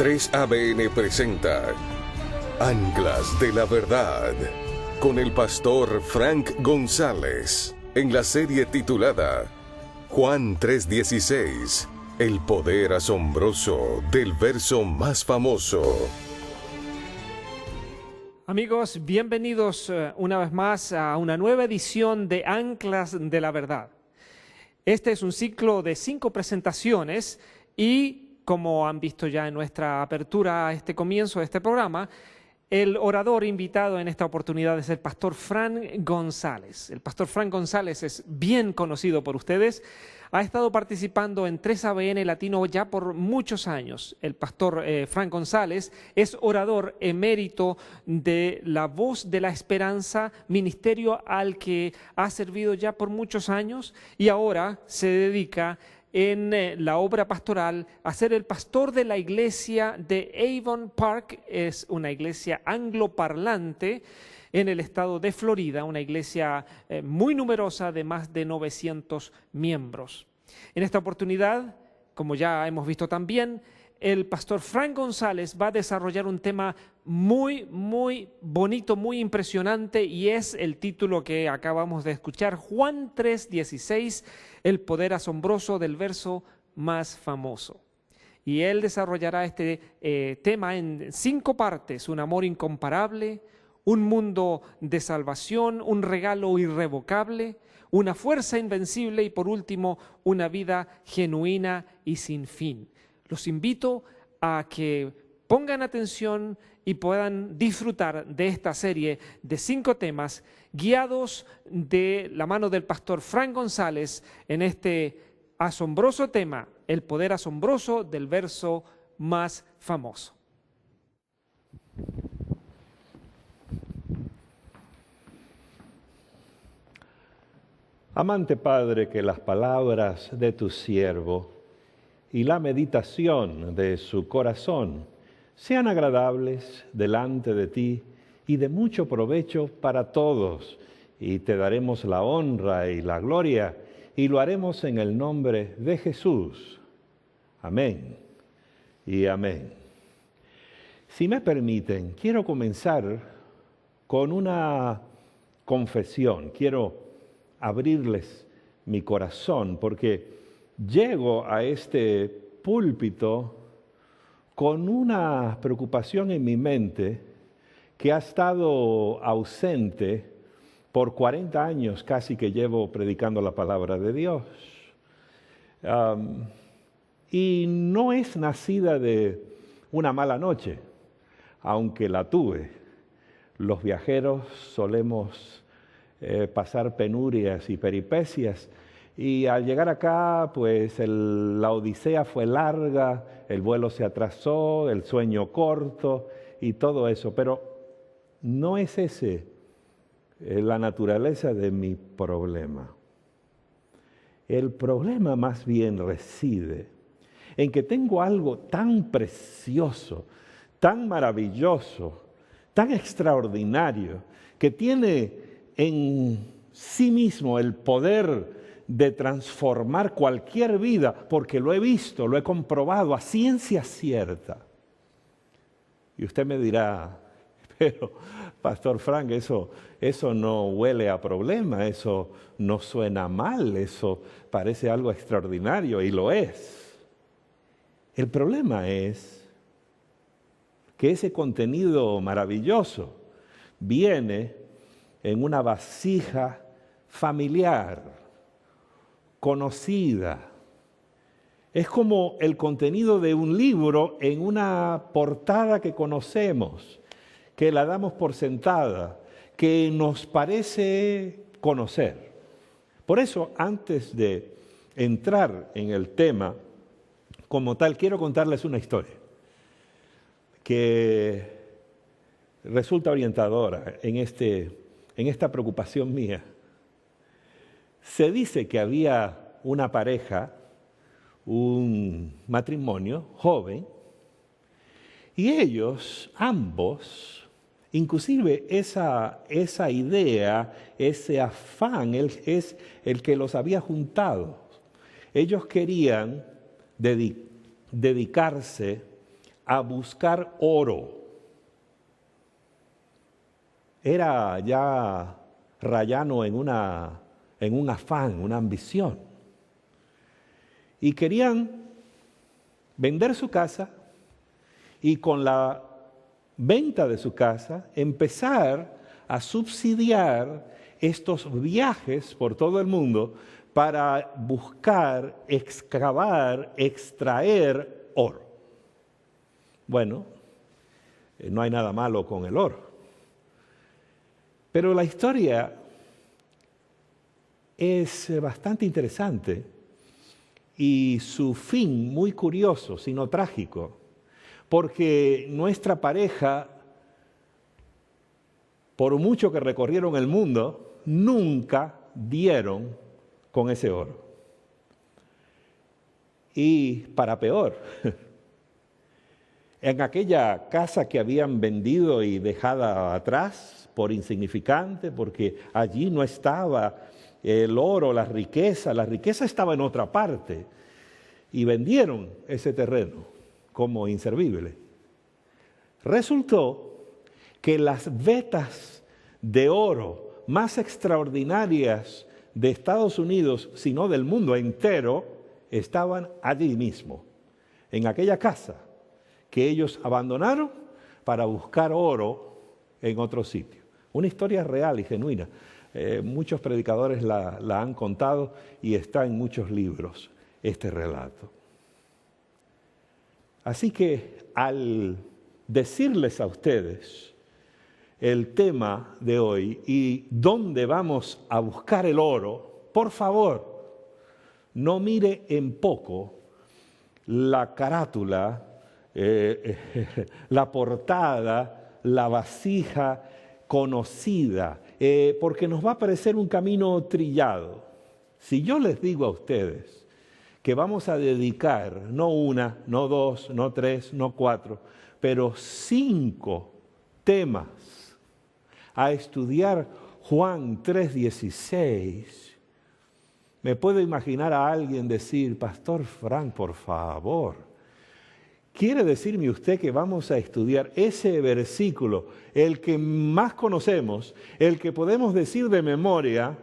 3ABN presenta Anclas de la Verdad con el pastor Frank González en la serie titulada Juan 3:16, el poder asombroso del verso más famoso. Amigos, bienvenidos una vez más a una nueva edición de Anclas de la Verdad. Este es un ciclo de 5 presentaciones y, como han visto ya en nuestra apertura a este comienzo de este programa, el orador invitado en esta oportunidad es el pastor Frank González. El pastor Frank González es bien conocido por ustedes. Ha estado participando en 3ABN Latino ya por muchos años. El pastor Frank González es orador emérito de La Voz de la Esperanza, ministerio al que ha servido ya por muchos años y ahora se dedica en la obra pastoral a ser el pastor de la iglesia de Avon Park. Es una iglesia angloparlante en el estado de Florida, una iglesia muy numerosa de más de 900 miembros. En esta oportunidad, como ya hemos visto también, el pastor Frank González va a desarrollar un tema muy bonito, muy impresionante, y es el título que acabamos de escuchar, Juan 3:16, el poder asombroso del verso más famoso. Y él desarrollará este tema en 5 partes: un amor incomparable, un mundo de salvación, un regalo irrevocable, una fuerza invencible y, por último, una vida genuina y sin fin. Los invito a que pongan atención y puedan disfrutar de esta serie de 5 temas guiados de la mano del pastor Frank González en este asombroso tema, el poder asombroso del verso más famoso. Amante Padre, que las palabras de tu siervo y la meditación de su corazón sean agradables delante de ti y de mucho provecho para todos, y te daremos la honra y la gloria, y lo haremos en el nombre de Jesús. Amén y amén. Si me permiten, quiero comenzar con una confesión. Quiero abrirles mi corazón, porque llego a este púlpito con una preocupación en mi mente que ha estado ausente por 40 años casi que llevo predicando la palabra de Dios. Y no es nacida de una mala noche, aunque la tuve. Los viajeros solemos pasar penurias y peripecias, y al llegar acá, pues la odisea fue larga, el vuelo se atrasó, el sueño corto y todo eso, pero no es ese la naturaleza de mi problema. El problema más bien reside en que tengo algo tan precioso, tan maravilloso, tan extraordinario, que tiene en sí mismo el poder de transformar cualquier vida, porque lo he visto, lo he comprobado a ciencia cierta. Y usted me dirá, pero Pastor Frank, eso no huele a problema, eso no suena mal, eso parece algo extraordinario, y lo es. El problema es que ese contenido maravilloso viene en una vasija familiar, conocida. Es como el contenido de un libro en una portada que conocemos, que la damos por sentada, que nos parece conocer. Por eso, antes de entrar en el tema como tal, quiero contarles una historia que resulta orientadora en esta preocupación mía. Se dice que había una pareja, un matrimonio joven, y ellos, ambos, inclusive esa idea, ese afán, es el que los había juntado. Ellos querían dedicarse a buscar oro. Era ya rayano en un afán, una ambición. Y querían vender su casa y con la venta de su casa empezar a subsidiar estos viajes por todo el mundo para buscar, excavar, extraer oro. Bueno, no hay nada malo con el oro. Pero la historia es bastante interesante y su fin muy curioso, sino trágico, porque nuestra pareja, por mucho que recorrieron el mundo, nunca dieron con ese oro. Y para peor, en aquella casa que habían vendido y dejada atrás por insignificante, porque allí no estaba el oro, la riqueza estaba en otra parte, y vendieron ese terreno como inservible. Resultó que las vetas de oro más extraordinarias de Estados Unidos, sino del mundo entero, estaban allí mismo, en aquella casa que ellos abandonaron para buscar oro en otro sitio. Una historia real y genuina. Muchos predicadores la han contado y está en muchos libros este relato. Así que al decirles a ustedes el tema de hoy y dónde vamos a buscar el oro, por favor, no mire en poco la carátula, la portada, la vasija conocida, porque nos va a parecer un camino trillado. Si yo les digo a ustedes que vamos a dedicar no una, no dos, no tres, no cuatro, pero 5 temas a estudiar Juan 3:16, me puedo imaginar a alguien decir: Pastor Frank, por favor, ¿quiere decirme usted que vamos a estudiar ese versículo, el que más conocemos, el que podemos decir de memoria,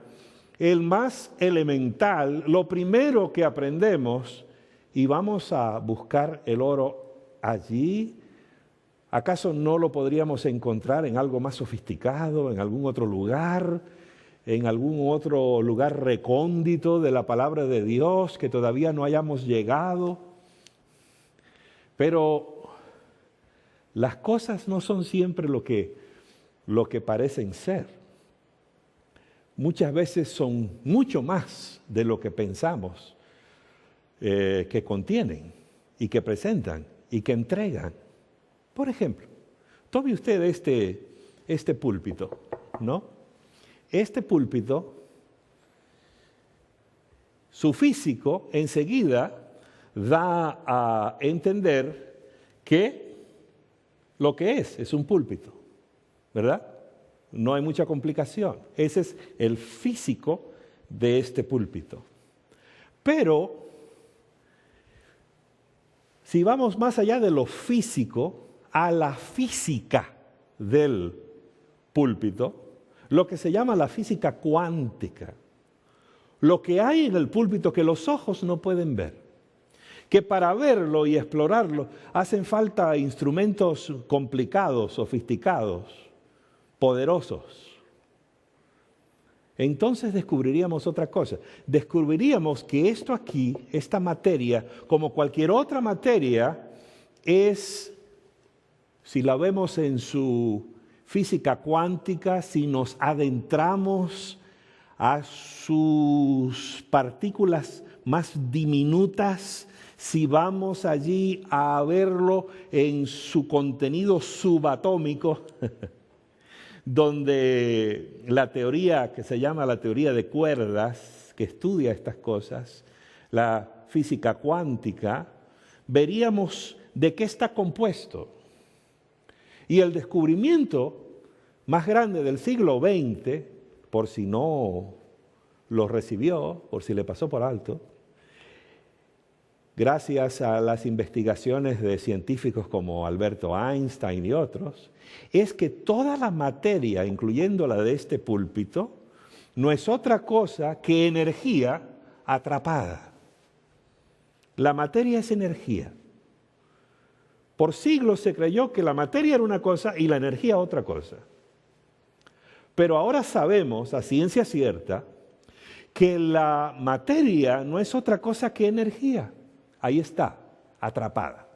el más elemental, lo primero que aprendemos, y vamos a buscar el oro allí? ¿Acaso no lo podríamos encontrar en algo más sofisticado, en algún otro lugar, en algún otro lugar recóndito de la palabra de Dios que todavía no hayamos llegado? Pero las cosas no son siempre lo que parecen ser. Muchas veces son mucho más de lo que pensamos que contienen y que presentan y que entregan. Por ejemplo, tome usted este púlpito, ¿no? Este púlpito, su físico enseguida da a entender que lo que es un púlpito, ¿verdad? No hay mucha complicación. Ese es el físico de este púlpito. Pero, si vamos más allá de lo físico, a la física del púlpito, lo que se llama la física cuántica, lo que hay en el púlpito que los ojos no pueden ver, que para verlo y explorarlo hacen falta instrumentos complicados, sofisticados, poderosos. Entonces descubriríamos otra cosa. Descubriríamos que esto aquí, esta materia, como cualquier otra materia, es, si la vemos en su física cuántica, si nos adentramos a sus partículas más diminutas, si vamos allí a verlo en su contenido subatómico, donde la teoría que se llama la teoría de cuerdas, que estudia estas cosas, la física cuántica, veríamos de qué está compuesto. Y el descubrimiento más grande del siglo XX, por si no lo recibió, por si le pasó por alto, gracias a las investigaciones de científicos como Alberto Einstein y otros, es que toda la materia, incluyendo la de este púlpito, no es otra cosa que energía atrapada. La materia es energía. Por siglos se creyó que la materia era una cosa y la energía otra cosa. Pero ahora sabemos, a ciencia cierta, que la materia no es otra cosa que energía. Ahí está, atrapada.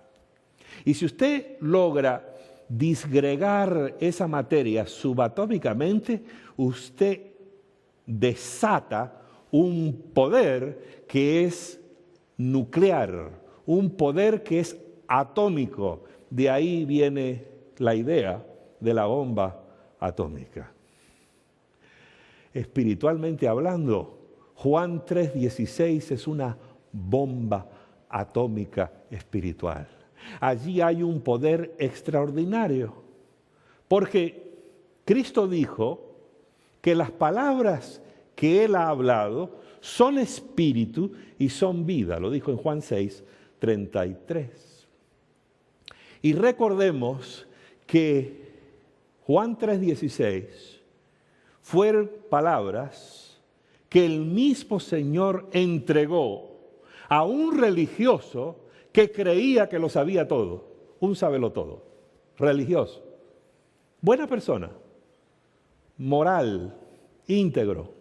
Y si usted logra disgregar esa materia subatómicamente, usted desata un poder que es nuclear, un poder que es atómico. De ahí viene la idea de la bomba atómica. Espiritualmente hablando, Juan 3:16 es una bomba atómica espiritual. Allí hay un poder extraordinario, porque Cristo dijo que las palabras que Él ha hablado son espíritu y son vida. Lo dijo en Juan 6:33. Y recordemos que Juan 3:16 fueron palabras que el mismo Señor entregó a un religioso que creía que lo sabía todo, un sabelotodo, religioso, buena persona, moral, íntegro,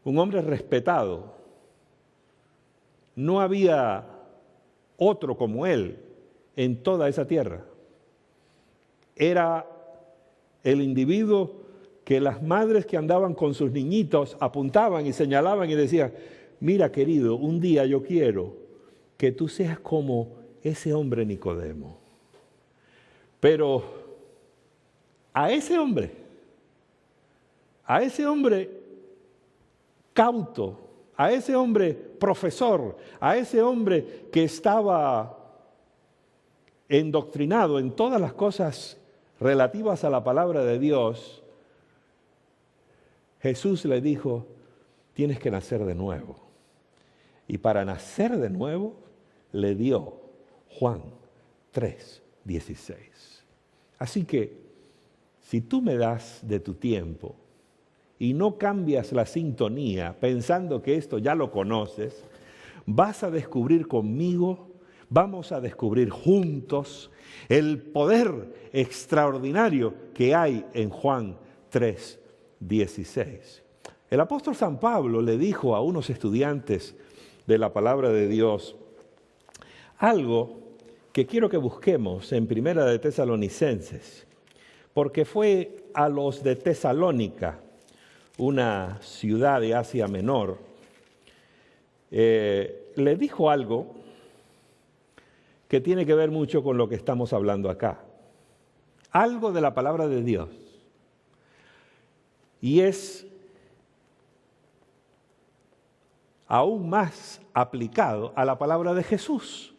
un hombre respetado. No había otro como él en toda esa tierra. Era el individuo que las madres que andaban con sus niñitos apuntaban y señalaban y decían: mira, querido, un día yo quiero que tú seas como ese hombre Nicodemo. Pero a ese hombre cauto, a ese hombre profesor, a ese hombre que estaba endoctrinado en todas las cosas relativas a la palabra de Dios, Jesús le dijo: tienes que nacer de nuevo. Y para nacer de nuevo le dio Juan 3:16. Así que si tú me das de tu tiempo y no cambias la sintonía pensando que esto ya lo conoces, vas a descubrir conmigo, vamos a descubrir juntos el poder extraordinario que hay en Juan 3:16. El apóstol San Pablo le dijo a unos estudiantes de la palabra de Dios algo que quiero que busquemos en Primera de Tesalonicenses, porque fue a los de Tesalónica, una ciudad de Asia Menor, le dijo algo que tiene que ver mucho con lo que estamos hablando acá. Algo de la palabra de Dios. Y es aún más aplicado a la palabra de Jesús.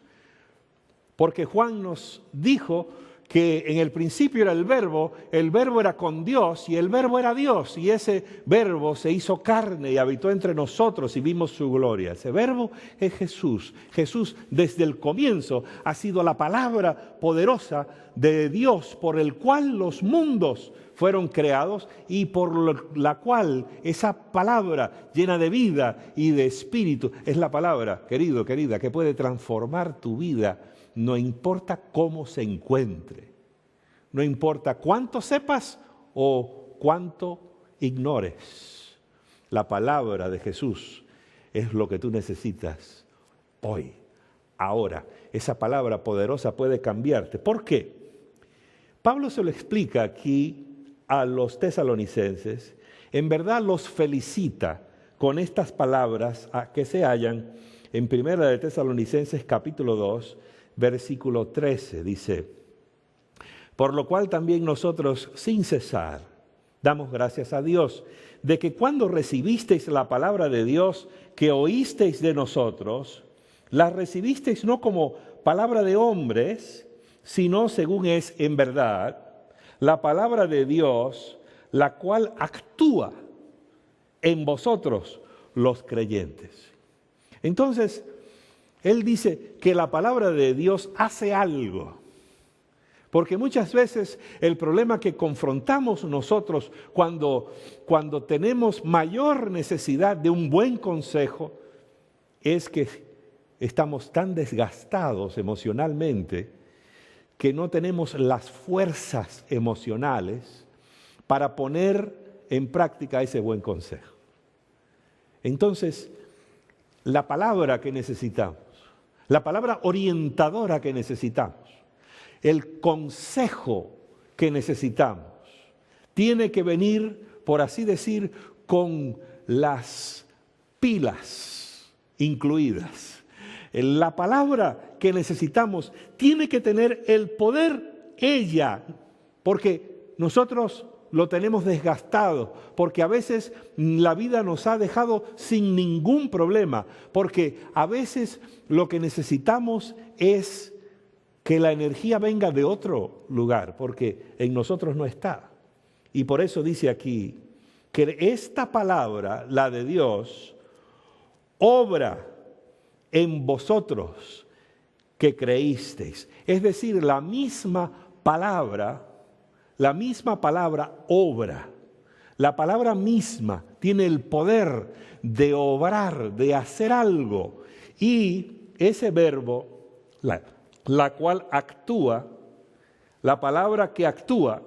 Porque Juan nos dijo que en el principio era el verbo era con Dios y el verbo era Dios. Y ese verbo se hizo carne y habitó entre nosotros y vimos su gloria. Ese verbo es Jesús. Jesús desde el comienzo ha sido la palabra poderosa de Dios por el cual los mundos fueron creados y por la cual esa palabra llena de vida y de espíritu es la palabra, querido, querida, que puede transformar tu vida. No importa cómo se encuentre, no importa cuánto sepas o cuánto ignores. La palabra de Jesús es lo que tú necesitas hoy, ahora. Esa palabra poderosa puede cambiarte. ¿Por qué? Pablo se lo explica aquí a los tesalonicenses. En verdad los felicita con estas palabras que se hallan en Primera de Tesalonicenses capítulo 2, versículo 13, dice: por lo cual también nosotros sin cesar damos gracias a Dios de que cuando recibisteis la palabra de Dios que oísteis de nosotros, la recibisteis no como palabra de hombres, sino según es en verdad la palabra de Dios, la cual actúa en vosotros los creyentes. Entonces, Él dice que la palabra de Dios hace algo. Porque muchas veces el problema que confrontamos nosotros cuando tenemos mayor necesidad de un buen consejo es que estamos tan desgastados emocionalmente que no tenemos las fuerzas emocionales para poner en práctica ese buen consejo. Entonces, la palabra que necesitamos, la palabra orientadora que necesitamos, el consejo que necesitamos, tiene que venir, por así decir, con las pilas incluidas. La palabra que necesitamos tiene que tener el poder ella, porque nosotros lo tenemos desgastado, porque a veces la vida nos ha dejado sin ningún problema, porque a veces lo que necesitamos es que la energía venga de otro lugar, porque en nosotros no está. Y por eso dice aquí que esta palabra, la de Dios, obra en vosotros que creísteis. Es decir, la misma palabra obra. La palabra misma tiene el poder de obrar, de hacer algo. Y ese verbo, la cual actúa, la palabra que actúa,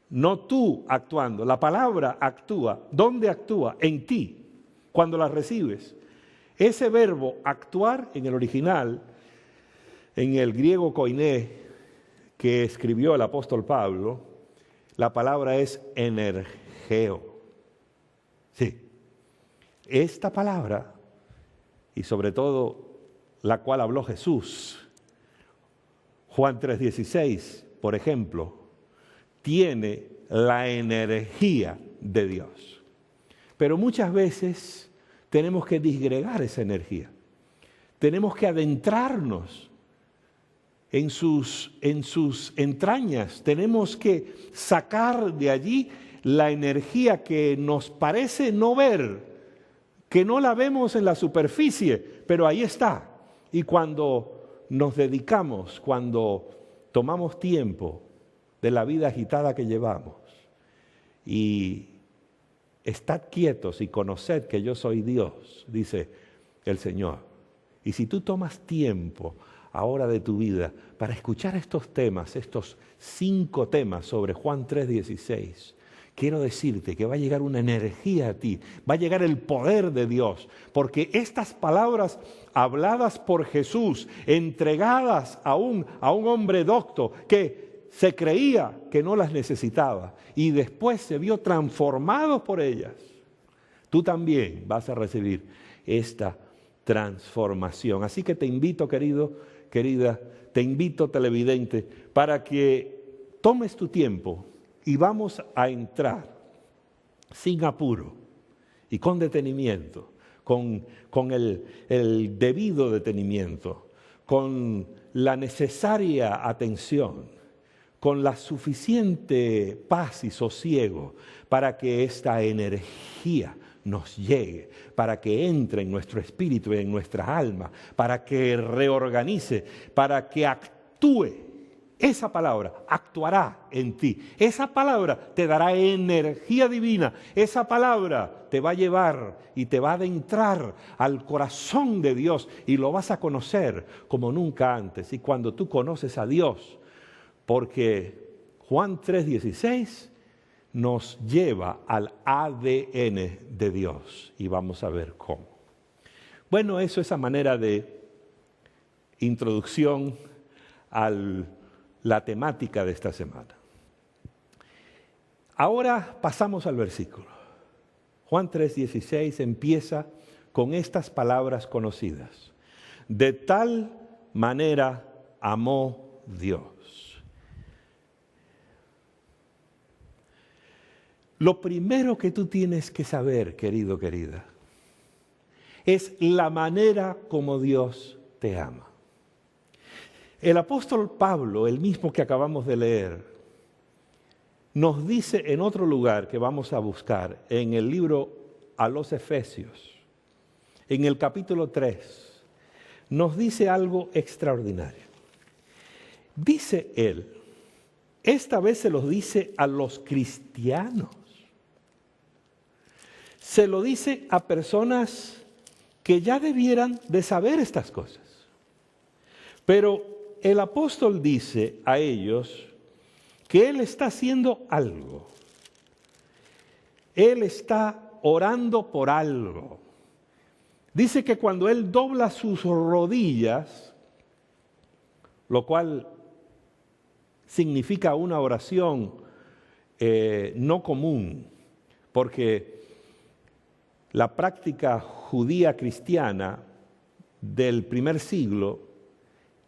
no tú actuando, la palabra actúa. ¿Dónde actúa? En ti, cuando la recibes. Ese verbo actuar en el original, en el griego koiné, que escribió el apóstol Pablo, la palabra es energeo. Sí, esta palabra, y sobre todo la cual habló Jesús, Juan 3:16, por ejemplo, tiene la energía de Dios. Pero muchas veces tenemos que disgregar esa energía. Tenemos que adentrarnos en sus entrañas. Tenemos que sacar de allí la energía que nos parece no ver, que no la vemos en la superficie, pero ahí está. Y cuando nos dedicamos, cuando tomamos tiempo de la vida agitada que llevamos y estad quietos y conoced que yo soy Dios, dice el Señor. Y si tú tomas tiempo ahora de tu vida para escuchar estos temas, estos 5 temas sobre Juan 3:16, quiero decirte que va a llegar una energía a ti, va a llegar el poder de Dios, porque estas palabras habladas por Jesús, entregadas a un hombre docto que se creía que no las necesitaba y después se vio transformado por ellas, tú también vas a recibir esta transformación. Así que te invito, querido, querida, te invito, televidente, para que tomes tu tiempo y vamos a entrar sin apuro y con detenimiento, con el debido detenimiento, con la necesaria atención, con la suficiente paz y sosiego para que esta energía nos llegue, para que entre en nuestro espíritu y en nuestra alma, para que reorganice, para que actúe. Esa palabra actuará en ti. Esa palabra te dará energía divina. Esa palabra te va a llevar y te va a adentrar al corazón de Dios y lo vas a conocer como nunca antes. Y cuando tú conoces a Dios, porque Juan 3:16 nos lleva al ADN de Dios y vamos a ver cómo. Bueno, eso es a manera de introducción a la temática de esta semana. Ahora pasamos al versículo. Juan 3:16 empieza con estas palabras conocidas. De tal manera amó Dios. Lo primero que tú tienes que saber, querido, querida, es la manera como Dios te ama. El apóstol Pablo, el mismo que acabamos de leer, nos dice en otro lugar que vamos a buscar, en el libro a los Efesios, en el capítulo 3, nos dice algo extraordinario. Dice él, esta vez se lo dice a los cristianos. Se lo dice a personas que ya debieran de saber estas cosas. Pero el apóstol dice a ellos que él está haciendo algo. Él está orando por algo. Dice que cuando él dobla sus rodillas, lo cual significa una oración no común, porque la práctica judía cristiana del primer siglo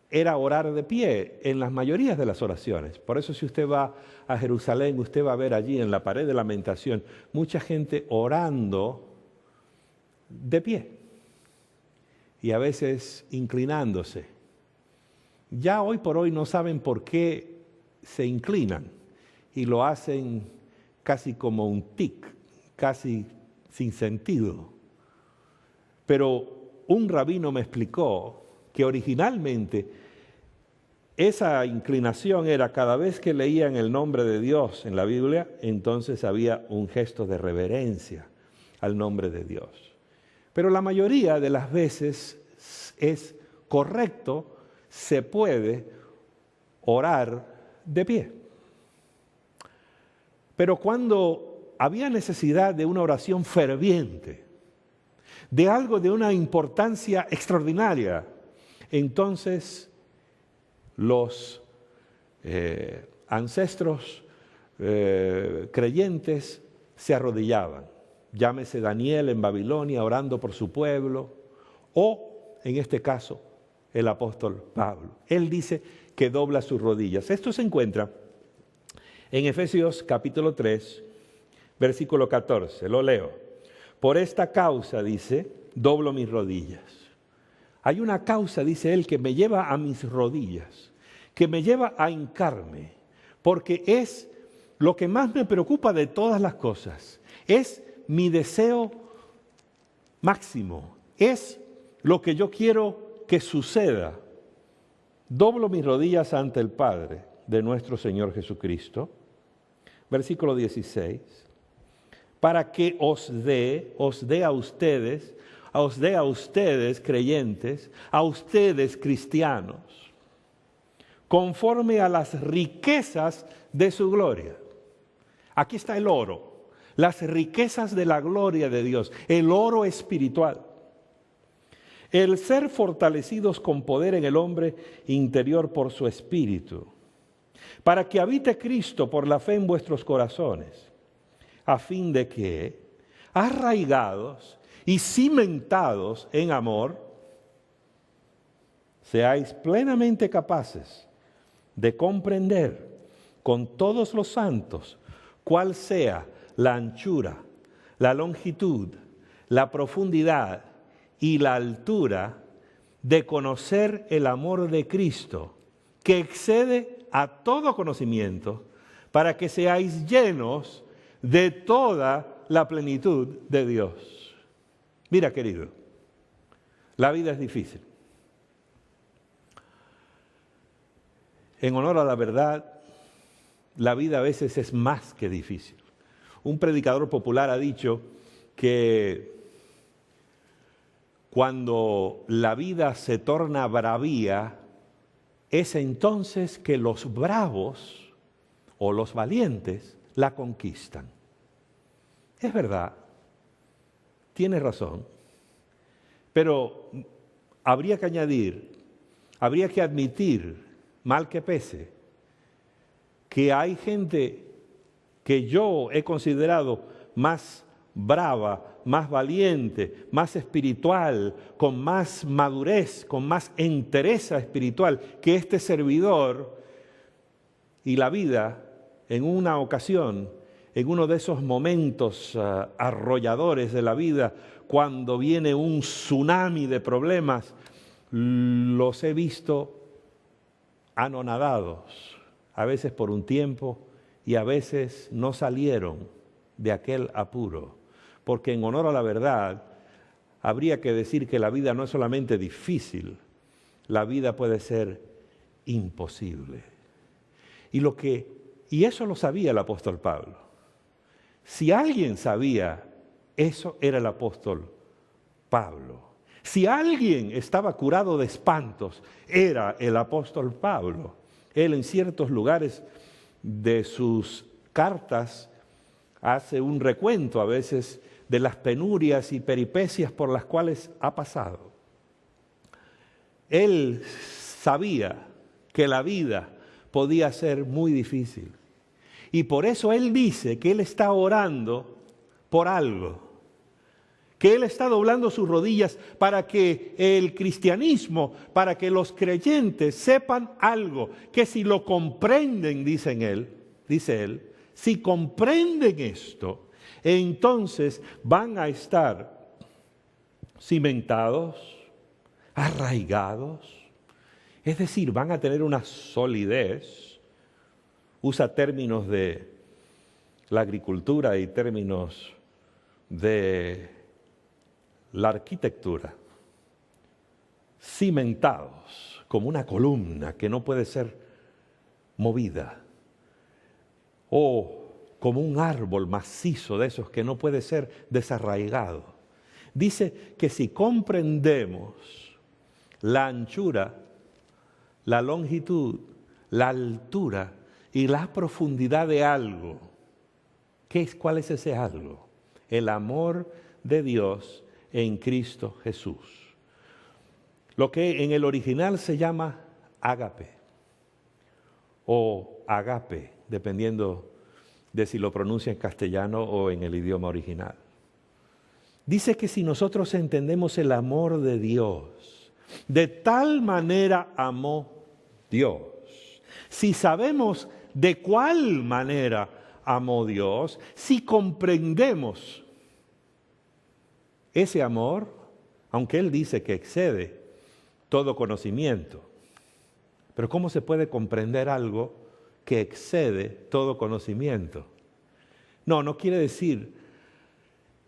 era orar de pie en las mayorías de las oraciones. Por eso si usted va a Jerusalén, usted va a ver allí en la pared de lamentación mucha gente orando de pie y a veces inclinándose. Ya hoy por hoy no saben por qué se inclinan y lo hacen casi como un tic, casi sin sentido. Pero un rabino me explicó que originalmente esa inclinación era cada vez que leían el nombre de Dios en la Biblia, entonces había un gesto de reverencia al nombre de Dios. Pero la mayoría de las veces es correcto, se puede orar de pie. Pero cuando había necesidad de una oración ferviente, de algo de una importancia extraordinaria, entonces los ancestros creyentes se arrodillaban. Llámese Daniel en Babilonia orando por su pueblo, o en este caso el apóstol Pablo. Él dice que dobla sus rodillas. Esto se encuentra en Efesios capítulo 3, versículo 14. Lo leo. Por esta causa, dice, doblo mis rodillas. Hay una causa, dice él, que me lleva a mis rodillas, que me lleva a hincarme, porque es lo que más me preocupa de todas las cosas. Es mi deseo máximo, es lo que yo quiero que suceda. Doblo mis rodillas ante el Padre de nuestro Señor Jesucristo. Versículo 16. Para que os dé a ustedes creyentes, a ustedes cristianos, conforme a las riquezas de su gloria. Aquí está el oro, las riquezas de la gloria de Dios, el oro espiritual. El ser fortalecidos con poder en el hombre interior por su espíritu, para que habite Cristo por la fe en vuestros corazones, a fin de que, arraigados y cimentados en amor, seáis plenamente capaces de comprender con todos los santos cuál sea la anchura, la longitud, la profundidad y la altura de conocer el amor de Cristo, que excede a todo conocimiento, para que seáis llenos de toda la plenitud de Dios. Mira, querido, la vida es difícil. En honor a la verdad, la vida a veces es más que difícil. Un predicador popular ha dicho que cuando la vida se torna bravía, es entonces que los bravos o los valientes la conquistan. Es verdad, tiene razón, pero habría que añadir, habría que admitir, mal que pese, que hay gente que yo he considerado más brava, más valiente, más espiritual, con más madurez, con más entereza espiritual que este servidor, y la vida en una ocasión, en uno de esos momentos arrolladores de la vida, cuando viene un tsunami de problemas, los he visto anonadados, a veces por un tiempo y a veces no salieron de aquel apuro. Porque en honor a la verdad, habría que decir que la vida no es solamente difícil, la vida puede ser imposible. Y eso lo sabía el apóstol Pablo. Si alguien sabía, eso era el apóstol Pablo. Si alguien estaba curado de espantos, era el apóstol Pablo. Él en ciertos lugares de sus cartas hace un recuento a veces de las penurias y peripecias por las cuales ha pasado. Él sabía que la vida podía ser muy difícil. Y por eso él dice que él está orando por algo. Que él está doblando sus rodillas para que el cristianismo, para que los creyentes sepan algo. Que si lo comprenden, dice él, si comprenden esto, entonces van a estar cimentados, arraigados, es decir, van a tener una solidez. Usa términos de la agricultura y términos de la arquitectura. Cimentados, como una columna que no puede ser movida. O como un árbol macizo de esos que no puede ser desarraigado. Dice que si comprendemos la anchura, la longitud, la altura y la profundidad de algo, ¿cuál es ese algo? El amor de Dios en Cristo Jesús. Lo que en el original se llama ágape o agape, dependiendo de si lo pronuncia en castellano o en el idioma original. Dice que si nosotros entendemos el amor de Dios, de tal manera amó Dios. Si sabemos de cuál manera amó Dios, si comprendemos ese amor, aunque Él dice que excede todo conocimiento, pero ¿cómo se puede comprender algo que excede todo conocimiento? No quiere decir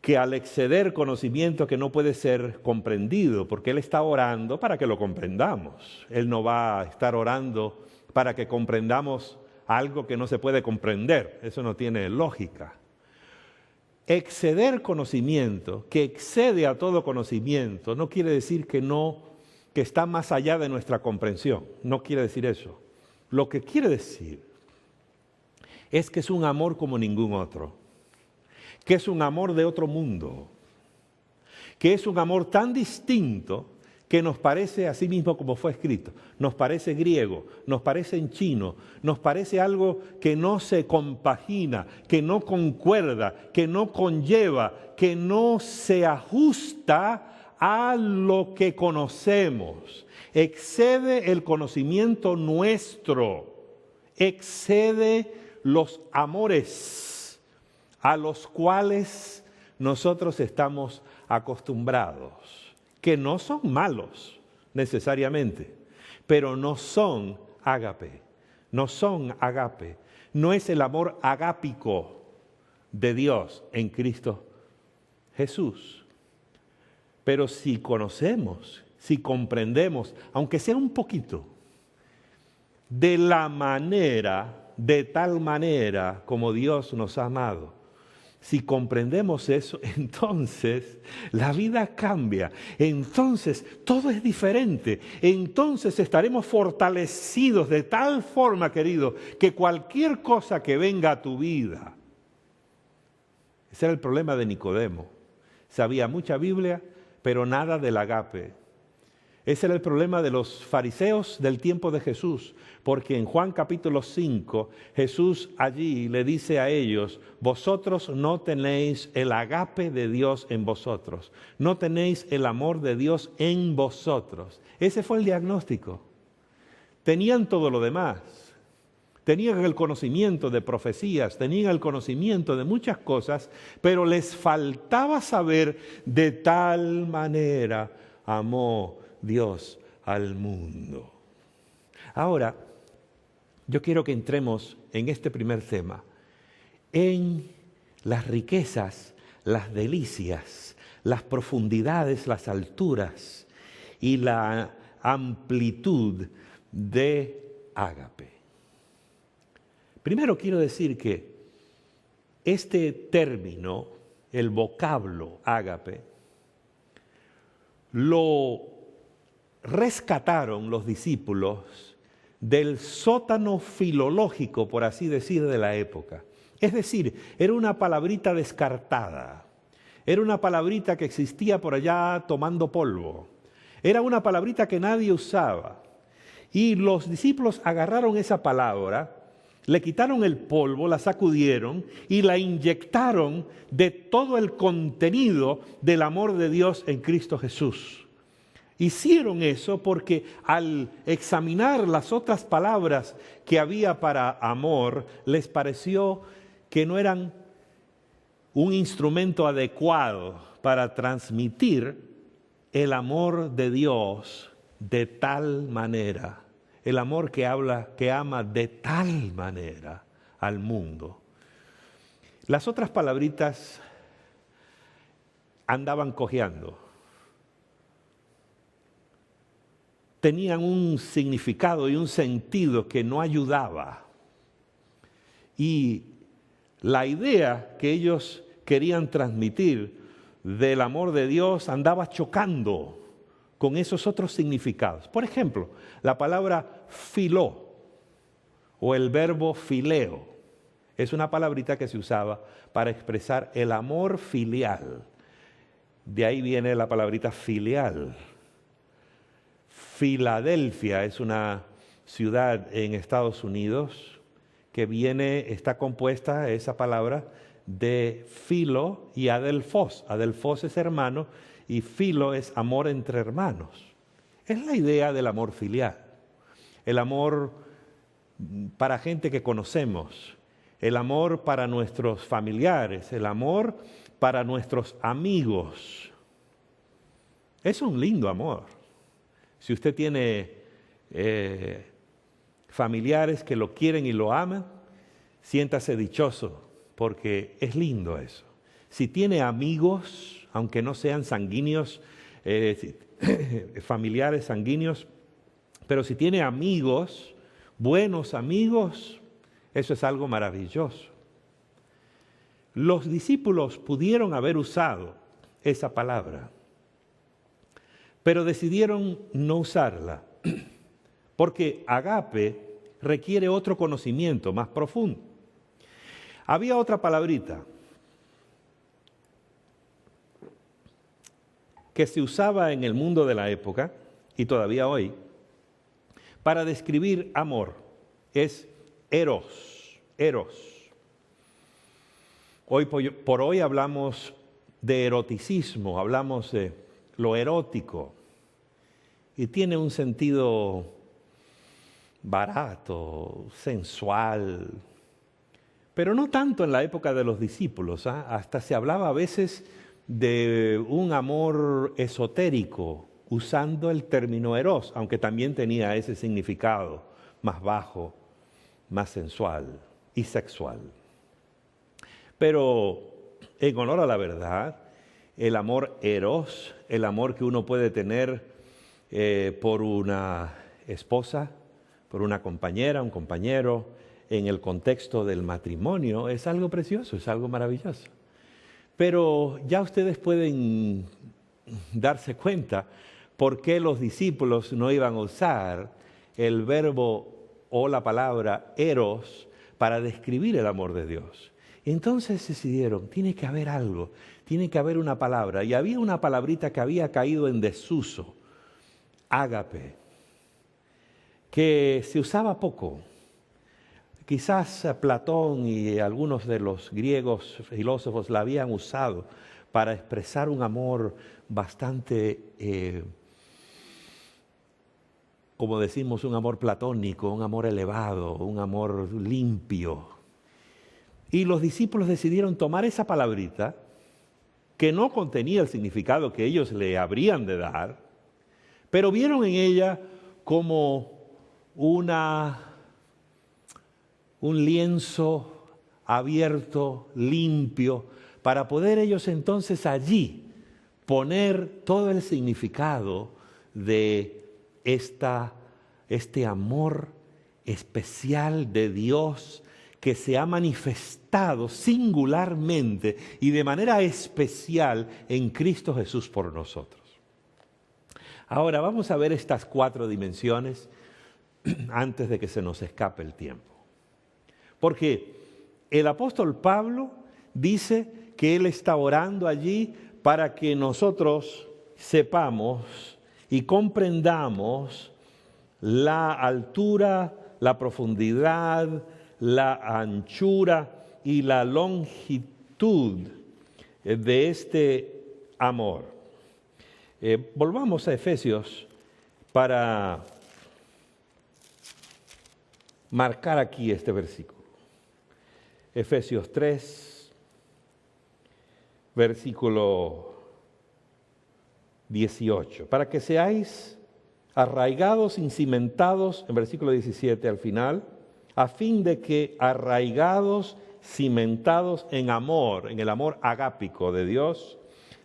que al exceder conocimiento que no puede ser comprendido, porque Él está orando para que lo comprendamos. Él no va a estar orando para que comprendamos algo que no se puede comprender. Eso no tiene lógica. Exceder conocimiento, que excede a todo conocimiento, no quiere decir que está más allá de nuestra comprensión. No quiere decir eso. Lo que quiere decir es que es un amor como ningún otro. Que es un amor de otro mundo, que es un amor tan distinto que nos parece así mismo como fue escrito, nos parece griego, nos parece en chino, nos parece algo que no se compagina, que no concuerda, que no conlleva, que no se ajusta a lo que conocemos. Excede el conocimiento nuestro, excede los amores a los cuales nosotros estamos acostumbrados, que no son malos necesariamente, pero no son ágape, no es el amor agápico de Dios en Cristo Jesús. Pero si conocemos, si comprendemos, aunque sea un poquito, de tal manera como Dios nos ha amado, si comprendemos eso, entonces la vida cambia, entonces todo es diferente, entonces estaremos fortalecidos de tal forma, querido, que cualquier cosa que venga a tu vida. Ese era el problema de Nicodemo. Sabía mucha Biblia, pero nada del agape. Ese era el problema de los fariseos del tiempo de Jesús, porque en Juan capítulo 5, Jesús allí le dice a ellos: vosotros no tenéis el agape de Dios en vosotros, no tenéis el amor de Dios en vosotros. Ese fue el diagnóstico. Tenían todo lo demás, tenían el conocimiento de profecías, tenían el conocimiento de muchas cosas, pero les faltaba saber de tal manera amó Dios al mundo. Ahora, yo quiero que entremos en este primer tema, en las riquezas, las delicias, las profundidades, las alturas y la amplitud de ágape. Primero quiero decir que este término, el vocablo ágape, lo rescataron los discípulos del sótano filológico, por así decir, de la época. Es decir, era una palabrita descartada, era una palabrita que existía por allá tomando polvo, era una palabrita que nadie usaba. Y los discípulos agarraron esa palabra, le quitaron el polvo, la sacudieron y la inyectaron de todo el contenido del amor de Dios en Cristo Jesús. Hicieron eso porque al examinar las otras palabras que había para amor, les pareció que no eran un instrumento adecuado para transmitir el amor de Dios de tal manera, el amor que ama de tal manera al mundo. Las otras palabritas andaban cojeando. Tenían un significado y un sentido que no ayudaba. Y la idea que ellos querían transmitir del amor de Dios andaba chocando con esos otros significados. Por ejemplo, la palabra filó o el verbo fileo es una palabrita que se usaba para expresar el amor filial. De ahí viene la palabrita filial. Filadelfia es una ciudad en Estados Unidos que está compuesta esa palabra de filo y adelfos. Adelfos es hermano y filo es amor entre hermanos. Es la idea del amor filial, el amor para gente que conocemos, el amor para nuestros familiares, el amor para nuestros amigos. Es un lindo amor. Si usted tiene familiares que lo quieren y lo aman, siéntase dichoso, porque es lindo eso. Si tiene amigos, aunque no sean sanguíneos, familiares sanguíneos, pero si tiene amigos, buenos amigos, eso es algo maravilloso. Los discípulos pudieron haber usado esa palabra, pero decidieron no usarla, porque agape requiere otro conocimiento más profundo. Había otra palabrita que se usaba en el mundo de la época, y todavía hoy, para describir amor. Es eros. Hoy por hoy hablamos de eroticismo, hablamos de lo erótico, y tiene un sentido barato, sensual, pero no tanto en la época de los discípulos. Hasta se hablaba a veces de un amor esotérico, usando el término eros, aunque también tenía ese significado más bajo, más sensual y sexual. Pero en honor a la verdad, el amor eros, el amor que uno puede tener por una esposa, por una compañera, un compañero, en el contexto del matrimonio, es algo precioso, es algo maravilloso. Pero ya ustedes pueden darse cuenta por qué los discípulos no iban a usar el verbo o la palabra eros para describir el amor de Dios. Entonces decidieron, tiene que haber algo, tiene que haber una palabra. Y había una palabrita que había caído en desuso, ágape, que se usaba poco. Quizás Platón y algunos de los griegos filósofos la habían usado para expresar un amor bastante, como decimos, un amor platónico, un amor elevado, un amor limpio. Y los discípulos decidieron tomar esa palabrita, que no contenía el significado que ellos le habrían de dar, pero vieron en ella como un lienzo abierto, limpio, para poder ellos entonces allí poner todo el significado de este amor especial de Dios que se ha manifestado singularmente y de manera especial en Cristo Jesús por nosotros. Ahora vamos a ver estas 4 dimensiones antes de que se nos escape el tiempo. Porque el apóstol Pablo dice que él está orando allí para que nosotros sepamos y comprendamos la altura, la profundidad, la anchura y la longitud de este amor. Volvamos a Efesios para marcar aquí este versículo. Efesios 3, versículo 18. Para que seáis arraigados, cimentados, en versículo 17 al final, a fin de que arraigados, cimentados en amor, en el amor agápico de Dios,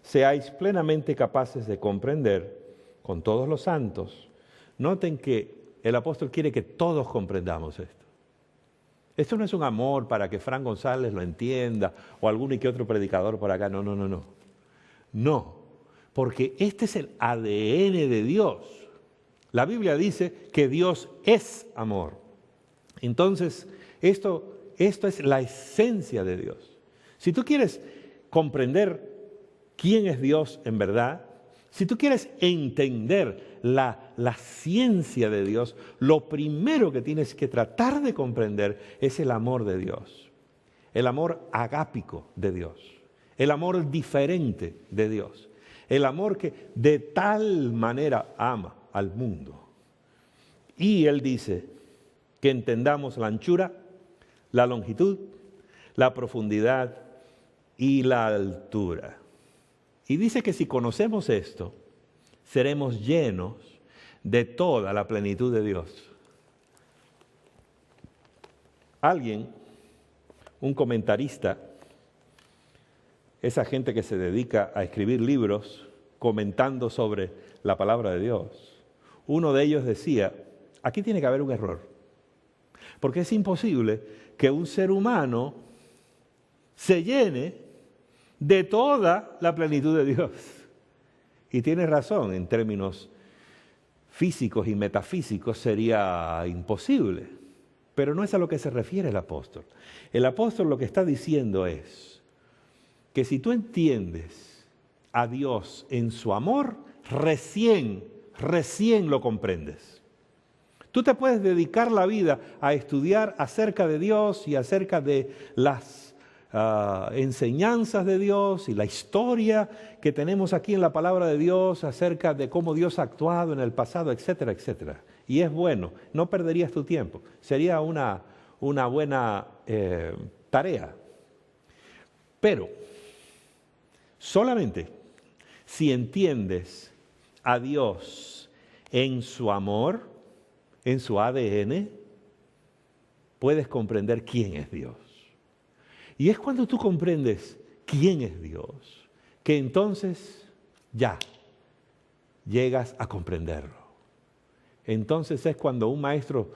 seáis plenamente capaces de comprender con todos los santos. Noten que el apóstol quiere que todos comprendamos esto. Esto no es un amor para que Fran González lo entienda o algún y que otro predicador por acá. No. No, porque este es el ADN de Dios. La Biblia dice que Dios es amor. Entonces, esto es la esencia de Dios. Si tú quieres comprender quién es Dios en verdad, si tú quieres entender la ciencia de Dios, lo primero que tienes que tratar de comprender es el amor de Dios, el amor agápico de Dios, el amor diferente de Dios, el amor que de tal manera ama al mundo. Y Él dice que entendamos la anchura, la longitud, la profundidad y la altura. Y dice que si conocemos esto, seremos llenos de toda la plenitud de Dios. Alguien, un comentarista, esa gente que se dedica a escribir libros comentando sobre la palabra de Dios, uno de ellos decía, aquí tiene que haber un error, porque es imposible que un ser humano se llene de toda la plenitud de Dios. Y tiene razón, en términos físicos y metafísicos sería imposible, pero no es a lo que se refiere el apóstol. El apóstol lo que está diciendo es que si tú entiendes a Dios en su amor, recién lo comprendes. Tú te puedes dedicar la vida a estudiar acerca de Dios y acerca de las enseñanzas de Dios y la historia que tenemos aquí en la palabra de Dios acerca de cómo Dios ha actuado en el pasado, etcétera, etcétera. Y es bueno, no perderías tu tiempo, sería una buena tarea. Pero solamente si entiendes a Dios en su amor, en su ADN, puedes comprender quién es Dios. Y es cuando tú comprendes quién es Dios, que entonces ya llegas a comprenderlo. Entonces es cuando un maestro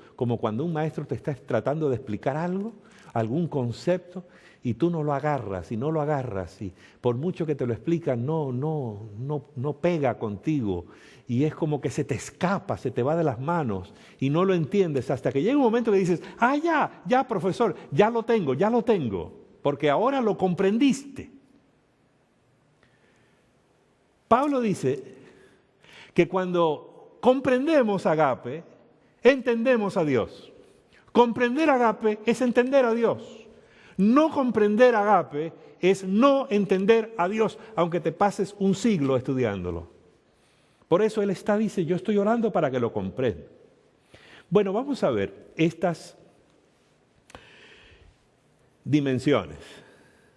te está tratando de explicar algo, algún concepto, y tú no lo agarras, y por mucho que te lo explican, no pega contigo, y es como que se te escapa, se te va de las manos, y no lo entiendes, hasta que llega un momento que dices, ya profesor, ya lo tengo, porque ahora lo comprendiste. Pablo dice que cuando comprendemos agape, entendemos a Dios. Comprender agape es entender a Dios. No comprender agape es no entender a Dios, aunque te pases un siglo estudiándolo. Por eso él dice, yo estoy orando para que lo comprenda. Bueno, vamos a ver estas dimensiones,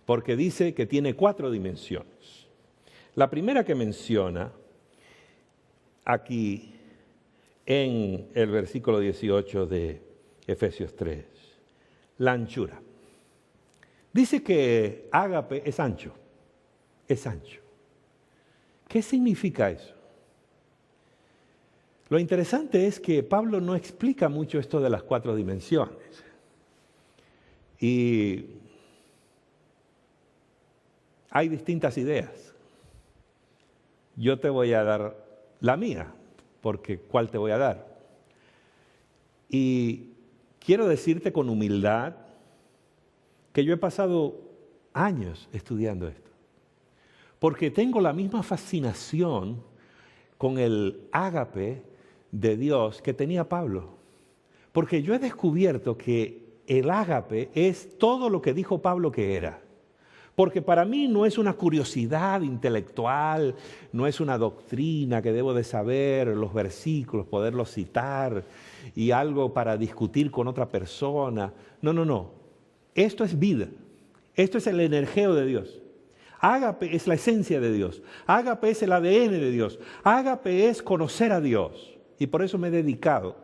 porque dice que tiene 4 dimensiones. La primera que menciona aquí en el versículo 18 de Efesios 3, la anchura. Dice que ágape es ancho. ¿Qué significa eso? Lo interesante es que Pablo no explica mucho esto de las 4 dimensiones. Y hay distintas ideas. Yo te voy a dar la mía, porque ¿cuál te voy a dar? Y quiero decirte con humildad que yo he pasado años estudiando esto, porque tengo la misma fascinación con el ágape de Dios que tenía Pablo, porque yo he descubierto que el ágape es todo lo que dijo Pablo que era. Porque para mí no es una curiosidad intelectual, no es una doctrina que debo de saber, los versículos, poderlos citar y algo para discutir con otra persona. No. Esto es vida. Esto es el energeo de Dios. Ágape es la esencia de Dios. Ágape es el ADN de Dios. Ágape es conocer a Dios. Y por eso me he dedicado.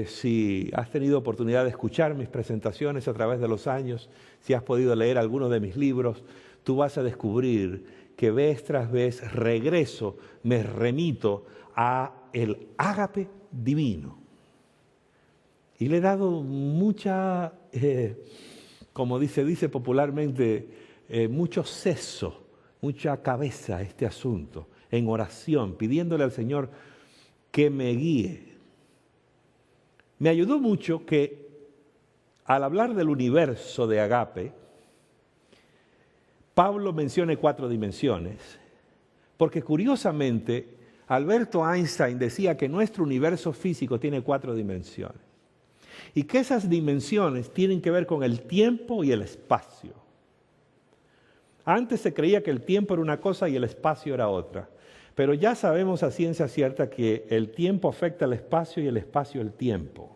Si has tenido oportunidad de escuchar mis presentaciones a través de los años, si has podido leer algunos de mis libros, tú vas a descubrir que vez tras vez regreso, me remito a el ágape divino. Y le he dado mucha, como dice popularmente, mucho seso, mucha cabeza a este asunto, en oración, pidiéndole al Señor que me guíe. Me ayudó mucho que al hablar del universo de ágape, Pablo mencione 4 dimensiones, porque curiosamente Alberto Einstein decía que nuestro universo físico tiene 4 dimensiones y que esas dimensiones tienen que ver con el tiempo y el espacio. Antes se creía que el tiempo era una cosa y el espacio era otra. Pero ya sabemos a ciencia cierta que el tiempo afecta al espacio y el espacio al tiempo.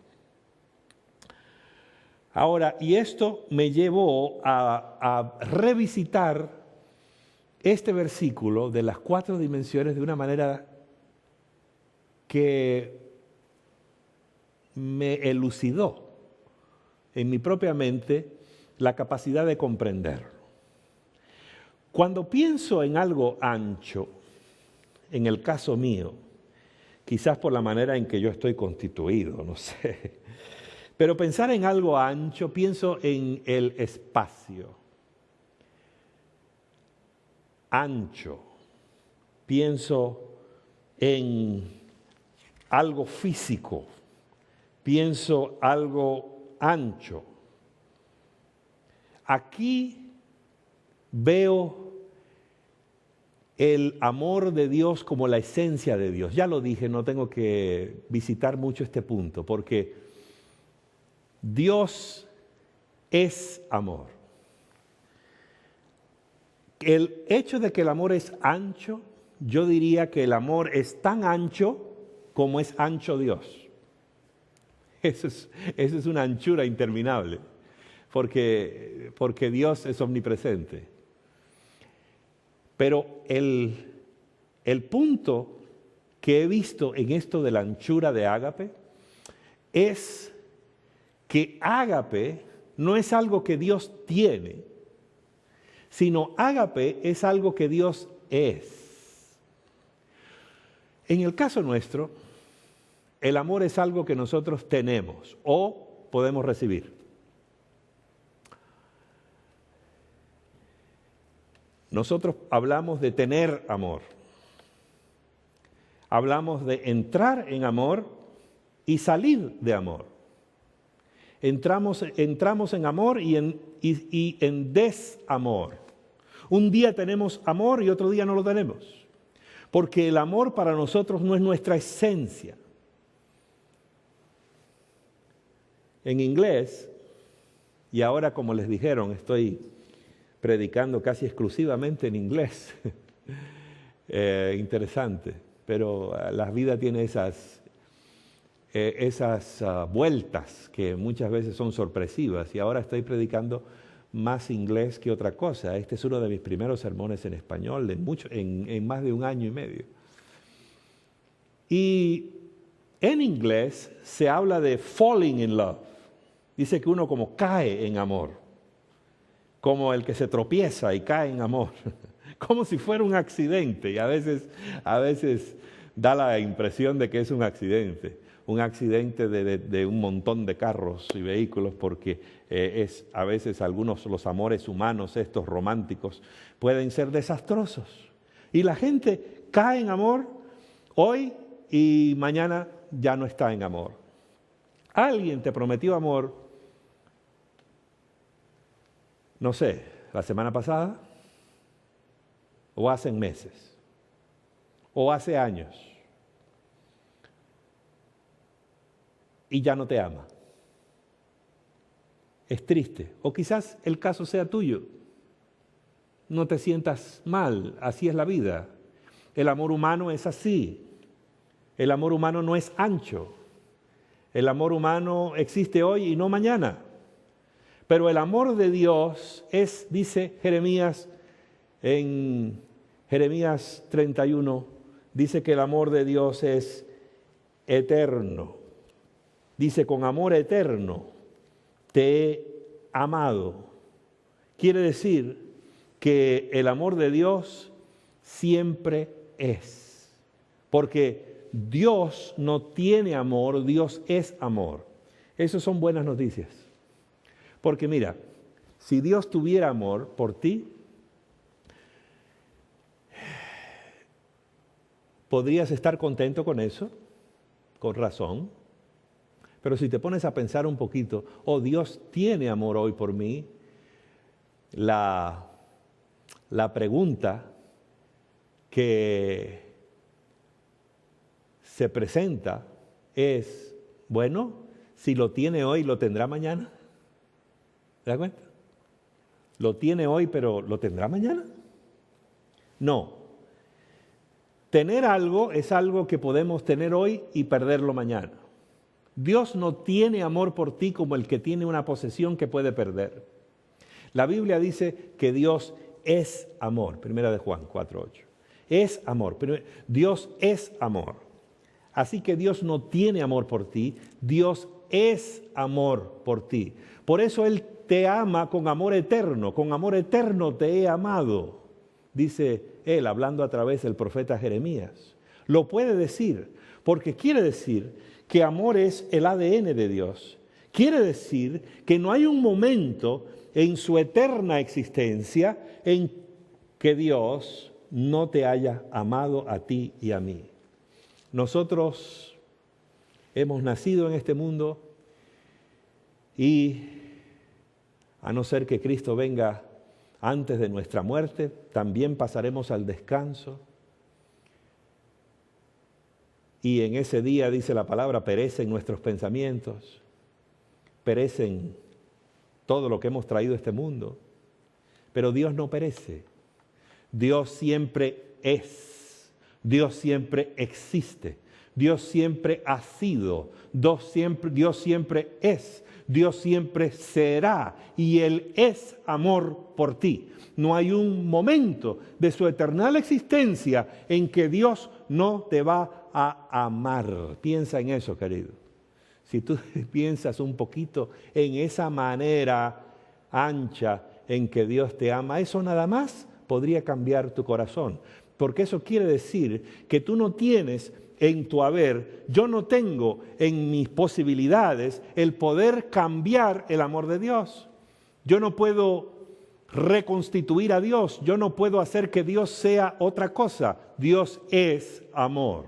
Ahora, y esto me llevó a revisitar este versículo de las 4 dimensiones de una manera que me elucidó en mi propia mente la capacidad de comprenderlo. Cuando pienso en algo ancho, en el caso mío, quizás por la manera en que yo estoy constituido, no sé, pero pensar en algo ancho, pienso en el espacio. Ancho, pienso en algo físico, pienso algo ancho. Aquí veo el amor de Dios como la esencia de Dios. Ya lo dije, no tengo que visitar mucho este punto, porque Dios es amor. El hecho de que el amor es ancho, yo diría que el amor es tan ancho como es ancho Dios. Eso es una anchura interminable, porque Dios es omnipresente. Pero el punto que he visto en esto de la anchura de ágape es que ágape no es algo que Dios tiene, sino ágape es algo que Dios es. En el caso nuestro, el amor es algo que nosotros tenemos o podemos recibir. Nosotros hablamos de tener amor. Hablamos de entrar en amor y salir de amor. Entramos en amor y en desamor. Un día tenemos amor y otro día no lo tenemos. Porque el amor para nosotros no es nuestra esencia. En inglés, y ahora como les dijeron, estoy predicando casi exclusivamente en inglés. Interesante, pero la vida tiene esas vueltas que muchas veces son sorpresivas y ahora estoy predicando más inglés que otra cosa. Este es uno de mis primeros sermones en español en más de 1 año y medio. Y en inglés se habla de falling in love. Dice que uno como cae en amor, como el que se tropieza y cae en amor, como si fuera un accidente. Y a veces da la impresión de que es un accidente de un montón de carros y vehículos, porque a veces los amores humanos, estos románticos, pueden ser desastrosos. Y la gente cae en amor hoy y mañana ya no está en amor. Alguien te prometió amor, no sé, la semana pasada, o hace meses, o hace años, y ya no te ama. Es triste. O quizás el caso sea tuyo. No te sientas mal, así es la vida. El amor humano es así. El amor humano no es ancho. El amor humano existe hoy y no mañana. Pero el amor de Dios es, dice Jeremías, en Jeremías 31, dice que el amor de Dios es eterno. Dice, con amor eterno te he amado. Quiere decir que el amor de Dios siempre es. Porque Dios no tiene amor, Dios es amor. Esas son buenas noticias. Porque mira, si Dios tuviera amor por ti, ¿podrías estar contento con eso? Con razón. Pero si te pones a pensar un poquito, Dios tiene amor hoy por mí, la pregunta que se presenta es, bueno, si lo tiene hoy, ¿lo tendrá mañana? ¿Te das cuenta? Lo tiene hoy, pero ¿lo tendrá mañana? No. Tener algo es algo que podemos tener hoy y perderlo mañana. Dios no tiene amor por ti como el que tiene una posesión que puede perder. La Biblia dice que Dios es amor. Primera de Juan 4:8. Es amor. Dios es amor. Así que Dios no tiene amor por ti. Dios es amor por ti. Por eso Él te ama con amor eterno. Con amor eterno te he amado. Dice Él, hablando a través del profeta Jeremías. Lo puede decir, porque quiere decir que amor es el ADN de Dios. Quiere decir que no hay un momento en su eterna existencia en que Dios no te haya amado a ti y a mí. Nosotros hemos nacido en este mundo y a no ser que Cristo venga antes de nuestra muerte, también pasaremos al descanso. Y en ese día, dice la palabra, perecen nuestros pensamientos, perecen todo lo que hemos traído a este mundo. Pero Dios no perece. Dios siempre es. Dios siempre existe. Dios siempre ha sido. Dios siempre es. Dios siempre será. Y Él es amor por ti. No hay un momento de su eternal existencia en que Dios no te va a amar. Piensa en eso, querido. Si tú piensas un poquito en esa manera ancha en que Dios te ama, eso nada más podría cambiar tu corazón. Porque eso quiere decir que tú no tienes en tu haber, yo no tengo en mis posibilidades el poder cambiar el amor de Dios. Yo no puedo reconstituir a Dios, yo no puedo hacer que Dios sea otra cosa. Dios es amor.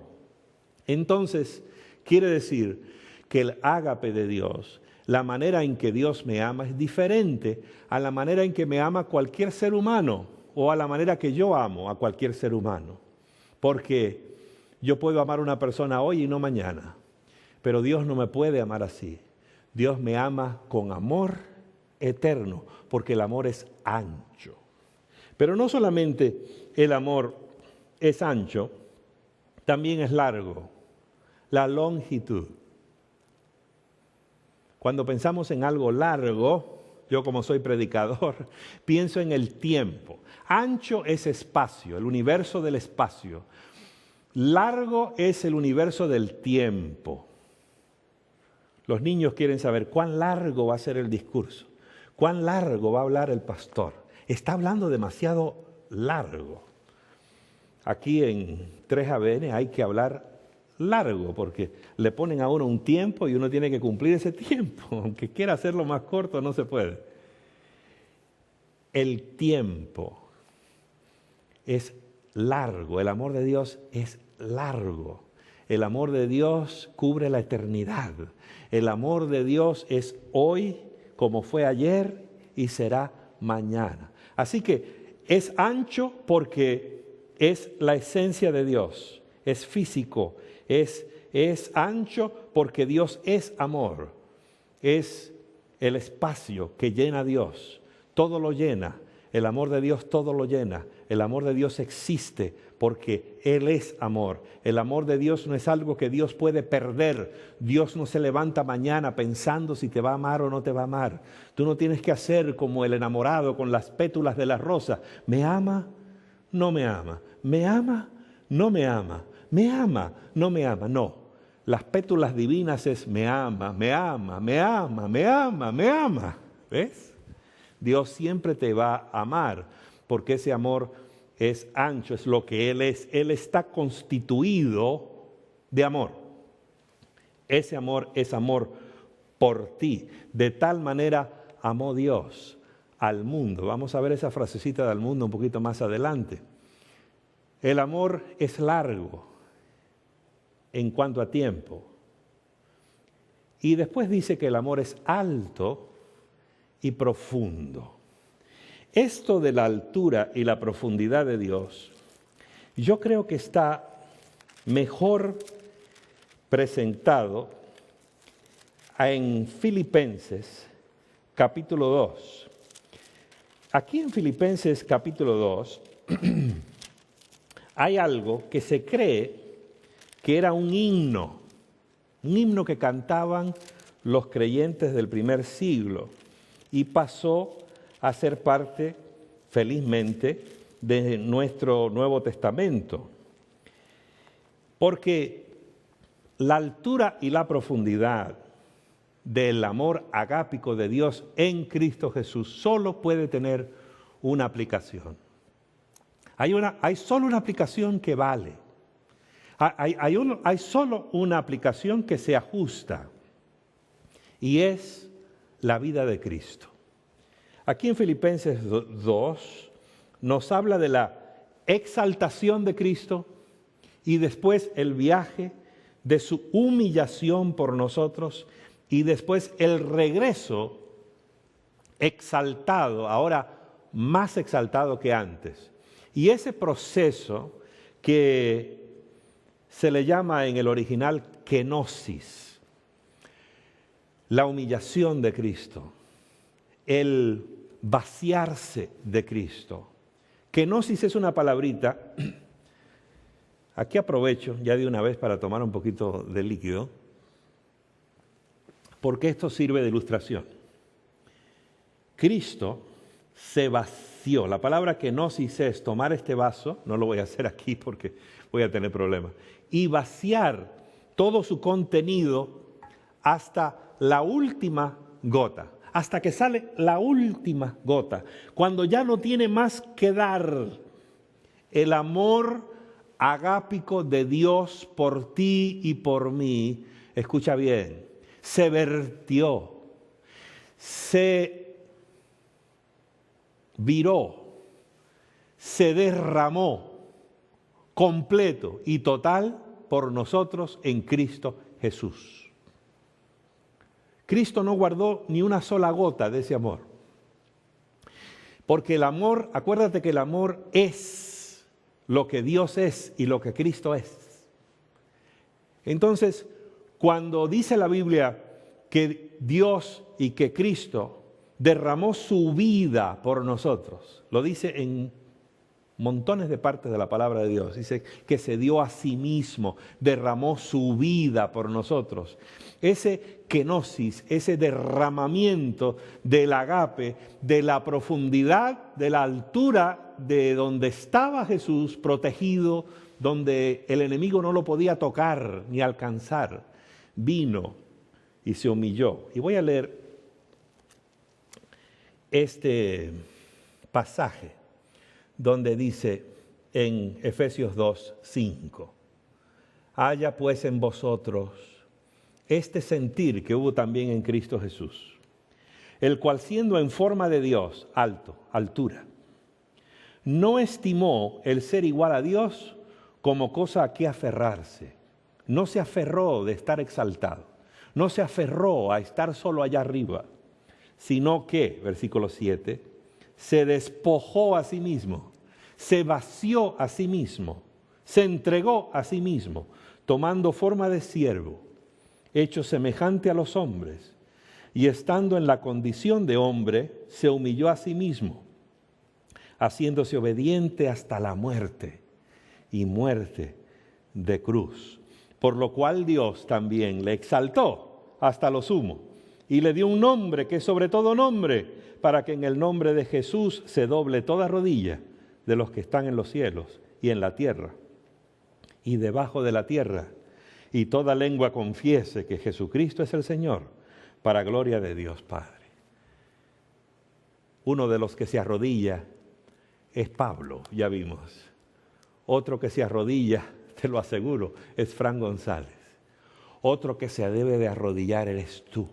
Entonces, quiere decir que el ágape de Dios, la manera en que Dios me ama es diferente a la manera en que me ama cualquier ser humano o a la manera que yo amo a cualquier ser humano. Porque yo puedo amar a una persona hoy y no mañana, pero Dios no me puede amar así. Dios me ama con amor eterno, porque el amor es ancho. Pero no solamente el amor es ancho, también es largo. La longitud. Cuando pensamos en algo largo, yo como soy predicador, pienso en el tiempo. Ancho es espacio, el universo del espacio. Largo es el universo del tiempo. Los niños quieren saber cuán largo va a ser el discurso, cuán largo va a hablar el pastor. Está hablando demasiado largo. aquí en 3ABN hay que hablar largo, porque le ponen a uno un tiempo y uno tiene que cumplir ese tiempo. Aunque quiera hacerlo más corto, no se puede. El tiempo es largo, el amor de Dios es largo. El amor de Dios cubre la eternidad. El amor de Dios es hoy como fue ayer y será mañana. Así que es ancho porque es la esencia de Dios, es físico, es ancho porque Dios es amor, es el espacio que llena a Dios, todo lo llena, el amor de Dios todo lo llena, el amor de Dios existe porque Él es amor. El amor de Dios no es algo que Dios puede perder. Dios no se levanta mañana pensando si te va a amar o no te va a amar. Tú no tienes que hacer como el enamorado con las pétulas de la rosa. ¿Me ama? No me ama. ¿Me ama? No me ama. ¿Me ama? No me ama. No. Las pétulas divinas es me ama, me ama, me ama, me ama, me ama. ¿Ves? Dios siempre te va a amar porque ese amor es ancho, es lo que Él es. Él está constituido de amor. Ese amor es amor por ti. De tal manera amó Dios al mundo. Vamos a ver esa frasecita del mundo un poquito más adelante. El amor es largo en cuanto a tiempo. Y después dice que el amor es alto y profundo. Esto de la altura y la profundidad de Dios, yo creo que está mejor presentado en Filipenses capítulo 2. Aquí en Filipenses capítulo 2 hay algo que se cree que era un himno que cantaban los creyentes del primer siglo y pasó a ser parte, felizmente, de nuestro Nuevo Testamento. Porque la altura y la profundidad del amor agápico de Dios en Cristo Jesús solo puede tener una aplicación. Hay solo una aplicación que vale. Hay solo una aplicación que se ajusta y es la vida de Cristo. Aquí en Filipenses 2 nos habla de la exaltación de Cristo y después el viaje de su humillación por nosotros y después el regreso exaltado, ahora más exaltado que antes. Y ese proceso que se le llama en el original kenosis, la humillación de Cristo, el vaciarse de Cristo. Kenosis es una palabrita, aquí aprovecho ya de una vez para tomar un poquito de líquido, porque esto sirve de ilustración. Cristo se vació. La palabra kenosis es tomar este vaso, no lo voy a hacer aquí porque voy a tener problemas, y vaciar todo su contenido hasta la última gota. Hasta que sale la última gota, cuando ya no tiene más que dar. El amor agápico de Dios por ti y por mí, escucha bien, se vertió, se viró, se derramó completo y total por nosotros en Cristo Jesús. Cristo no guardó ni una sola gota de ese amor. Porque el amor, acuérdate que el amor es lo que Dios es y lo que Cristo es. Entonces, cuando dice la Biblia que Dios y que Cristo derramó su vida por nosotros, lo dice en montones de partes de la palabra de Dios. Dice que se dio a sí mismo, derramó su vida por nosotros. Ese kenosis, ese derramamiento del agape, de la profundidad, de la altura de donde estaba Jesús protegido, donde el enemigo no lo podía tocar ni alcanzar, vino y se humilló. Y voy a leer este pasaje donde dice, en Efesios 2:5. Haya pues en vosotros este sentir que hubo también en Cristo Jesús, el cual siendo en forma de Dios, altura, no estimó el ser igual a Dios como cosa a que aferrarse. No se aferró de estar exaltado, no se aferró a estar solo allá arriba, sino que, versículo 7, se despojó a sí mismo, se vació a sí mismo, se entregó a sí mismo, tomando forma de siervo, hecho semejante a los hombres, y estando en la condición de hombre, se humilló a sí mismo, haciéndose obediente hasta la muerte, y muerte de cruz. Por lo cual Dios también le exaltó hasta lo sumo, y le dio un nombre que es sobre todo nombre, para que en el nombre de Jesús se doble toda rodilla de los que están en los cielos y en la tierra y debajo de la tierra, y toda lengua confiese que Jesucristo es el Señor, para gloria de Dios Padre. Uno de los que se arrodilla es Pablo, ya vimos. Otro que se arrodilla, te lo aseguro, es Frank González. Otro que se debe de arrodillar eres tú,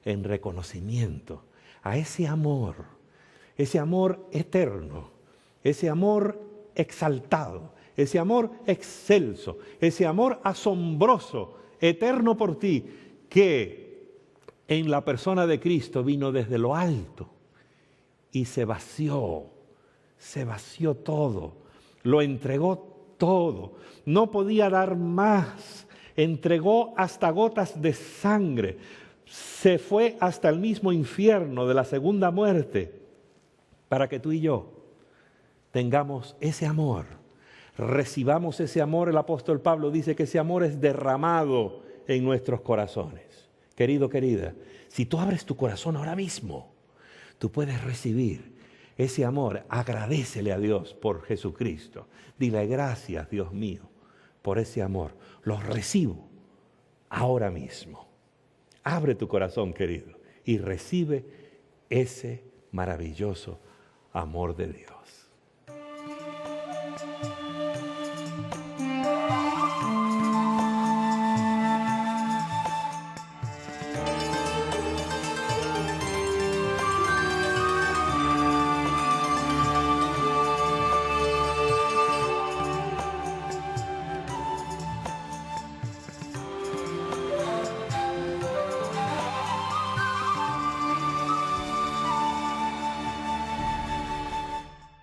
en reconocimiento a ese amor eterno, ese amor exaltado, ese amor excelso, ese amor asombroso, eterno por ti, que en la persona de Cristo vino desde lo alto y se vació todo, lo entregó todo, no podía dar más, entregó hasta gotas de sangre, se fue hasta el mismo infierno de la segunda muerte, para que tú y yo tengamos ese amor, recibamos ese amor. El apóstol Pablo dice que ese amor es derramado en nuestros corazones. Querido, querida, si tú abres tu corazón ahora mismo, tú puedes recibir ese amor. Agradécele a Dios por Jesucristo. Dile gracias, Dios mío, por ese amor. Lo recibo ahora mismo. Abre tu corazón, querido, y recibe ese maravilloso amor de Dios.